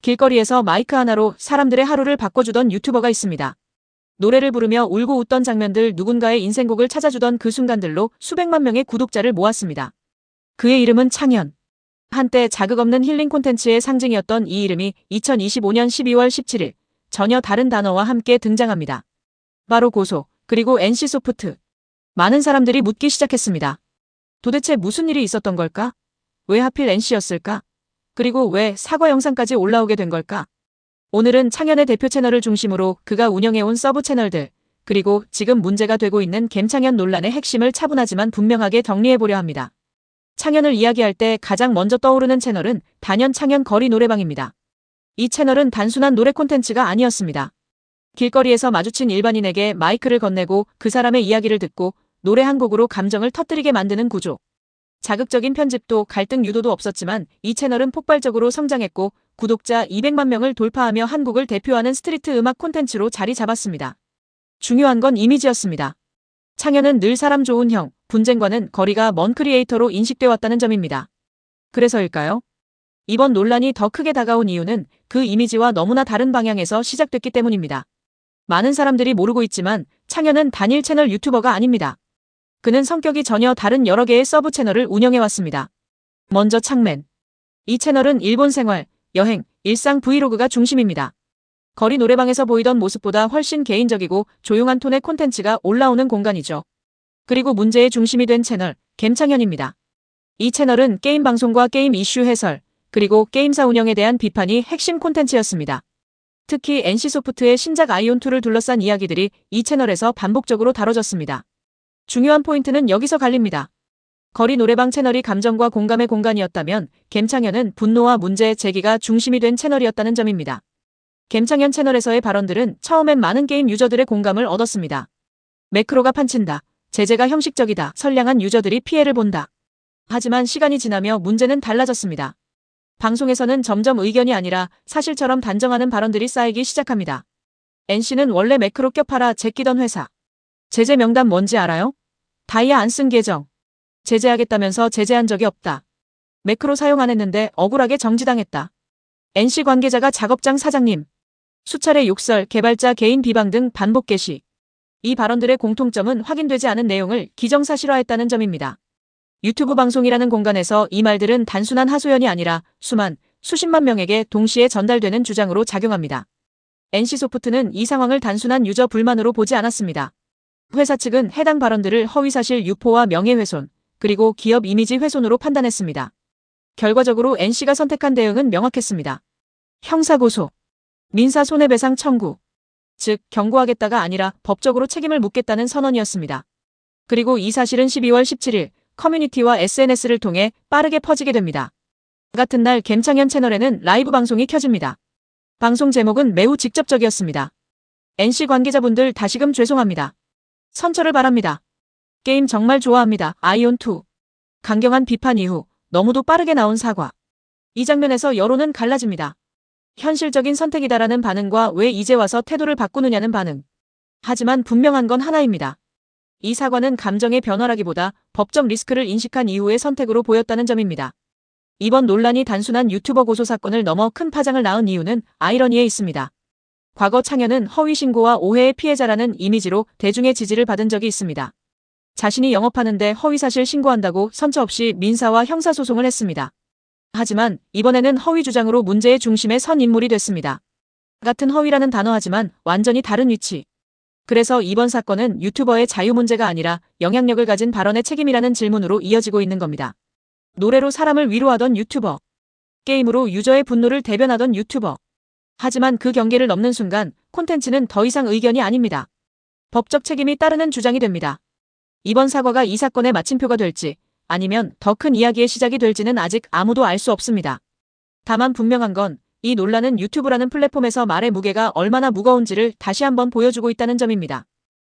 길거리에서 마이크 하나로 사람들의 하루를 바꿔주던 유튜버가 있습니다. 노래를 부르며 울고 웃던 장면들, 누군가의 인생곡을 찾아주던 그 순간들로 수백만 명의 구독자를 모았습니다. 그의 이름은 창현. 한때 자극 없는 힐링 콘텐츠의 상징이었던 이 이름이 2025년 12월 17일 전혀 다른 단어와 함께 등장합니다. 바로 고소, 그리고 NC소프트. 많은 사람들이 묻기 시작했습니다. 도대체 무슨 일이 있었던 걸까? 왜 하필 NC였을까? 그리고 왜 사과 영상까지 올라오게 된 걸까? 오늘은 창현의 대표 채널을 중심으로 그가 운영해온 서브 채널들, 그리고 지금 문제가 되고 있는 갬창현 논란의 핵심을 차분하지만 분명하게 정리해보려 합니다. 창현을 이야기할 때 가장 먼저 떠오르는 채널은 단연 창현 거리 노래방입니다. 이 채널은 단순한 노래 콘텐츠가 아니었습니다. 길거리에서 마주친 일반인에게 마이크를 건네고 그 사람의 이야기를 듣고 노래 한 곡으로 감정을 터뜨리게 만드는 구조. 자극적인 편집도 갈등 유도도 없었지만 이 채널은 폭발적으로 성장했고 구독자 200만 명을 돌파하며 한국을 대표하는 스트리트 음악 콘텐츠로 자리 잡았습니다. 중요한 건 이미지였습니다. 창현은 늘 사람 좋은 형, 분쟁과는 거리가 먼 크리에이터로 인식돼 왔다는 점입니다. 그래서일까요? 이번 논란이 더 크게 다가온 이유는 그 이미지와 너무나 다른 방향에서 시작됐기 때문입니다. 많은 사람들이 모르고 있지만 창현은 단일 채널 유튜버가 아닙니다. 그는 성격이 전혀 다른 여러 개의 서브 채널을 운영해왔습니다. 먼저 창맨. 이 채널은 일본 생활, 여행, 일상 브이로그가 중심입니다. 거리 노래방에서 보이던 모습보다 훨씬 개인적이고 조용한 톤의 콘텐츠가 올라오는 공간이죠. 그리고 문제의 중심이 된 채널, 갬창현입니다. 이 채널은 게임 방송과 게임 이슈 해설, 그리고 게임사 운영에 대한 비판이 핵심 콘텐츠였습니다. 특히 NC소프트의 신작 아이온2를 둘러싼 이야기들이 이 채널에서 반복적으로 다뤄졌습니다. 중요한 포인트는 여기서 갈립니다. 거리 노래방 채널이 감정과 공감의 공간이었다면 갬창현은 분노와 문제 제기가 중심이 된 채널이었다는 점입니다. 갬창현 채널에서의 발언들은 처음엔 많은 게임 유저들의 공감을 얻었습니다. 매크로가 판친다. 제재가 형식적이다. 선량한 유저들이 피해를 본다. 하지만 시간이 지나며 문제는 달라졌습니다. 방송에서는 점점 의견이 아니라 사실처럼 단정하는 발언들이 쌓이기 시작합니다. NC는 원래 매크로 껴팔아 제끼던 회사. 제재 명단 뭔지 알아요? 다이아 안 쓴 계정. 제재하겠다면서 제재한 적이 없다. 매크로 사용 안 했는데 억울하게 정지당했다. NC 관계자가 작업장 사장님. 수차례 욕설, 개발자 개인 비방 등 반복 게시. 이 발언들의 공통점은 확인되지 않은 내용을 기정사실화했다는 점입니다. 유튜브 방송이라는 공간에서 이 말들은 단순한 하소연이 아니라 수십만 명에게 동시에 전달되는 주장으로 작용합니다. NC소프트는 이 상황을 단순한 유저 불만으로 보지 않았습니다. 회사 측은 해당 발언들을 허위사실 유포와 명예훼손, 그리고 기업 이미지 훼손으로 판단했습니다. 결과적으로 NC가 선택한 대응은 명확했습니다. 형사고소, 민사손해배상 청구, 즉 경고하겠다가 아니라 법적으로 책임을 묻겠다는 선언이었습니다. 그리고 이 사실은 12월 17일 커뮤니티와 SNS를 통해 빠르게 퍼지게 됩니다. 같은 날 갬창현 채널에는 라이브 방송이 켜집니다. 방송 제목은 매우 직접적이었습니다. NC 관계자분들 다시금 죄송합니다. 선처를 바랍니다. 게임 정말 좋아합니다. 아이온2. 강경한 비판 이후 너무도 빠르게 나온 사과. 이 장면에서 여론은 갈라집니다. 현실적인 선택이다라는 반응과 왜 이제 와서 태도를 바꾸느냐는 반응. 하지만 분명한 건 하나입니다. 이 사과는 감정의 변화라기보다 법적 리스크를 인식한 이후의 선택으로 보였다는 점입니다. 이번 논란이 단순한 유튜버 고소 사건을 넘어 큰 파장을 낳은 이유는 아이러니에 있습니다. 과거 창현은 허위 신고와 오해의 피해자라는 이미지로 대중의 지지를 받은 적이 있습니다. 자신이 영업하는데 허위사실 신고한다고 선처 없이 민사와 형사소송을 했습니다. 하지만 이번에는 허위 주장으로 문제의 중심에 선 인물이 됐습니다. 같은 허위라는 단어 하지만 완전히 다른 위치. 그래서 이번 사건은 유튜버의 자유 문제가 아니라 영향력을 가진 발언의 책임이라는 질문으로 이어지고 있는 겁니다. 노래로 사람을 위로하던 유튜버. 게임으로 유저의 분노를 대변하던 유튜버. 하지만 그 경계를 넘는 순간 콘텐츠는 더 이상 의견이 아닙니다. 법적 책임이 따르는 주장이 됩니다. 이번 사과가 이 사건의 마침표가 될지 아니면 더 큰 이야기의 시작이 될지는 아직 아무도 알 수 없습니다. 다만 분명한 건 이 논란은 유튜브라는 플랫폼에서 말의 무게가 얼마나 무거운지를 다시 한번 보여주고 있다는 점입니다.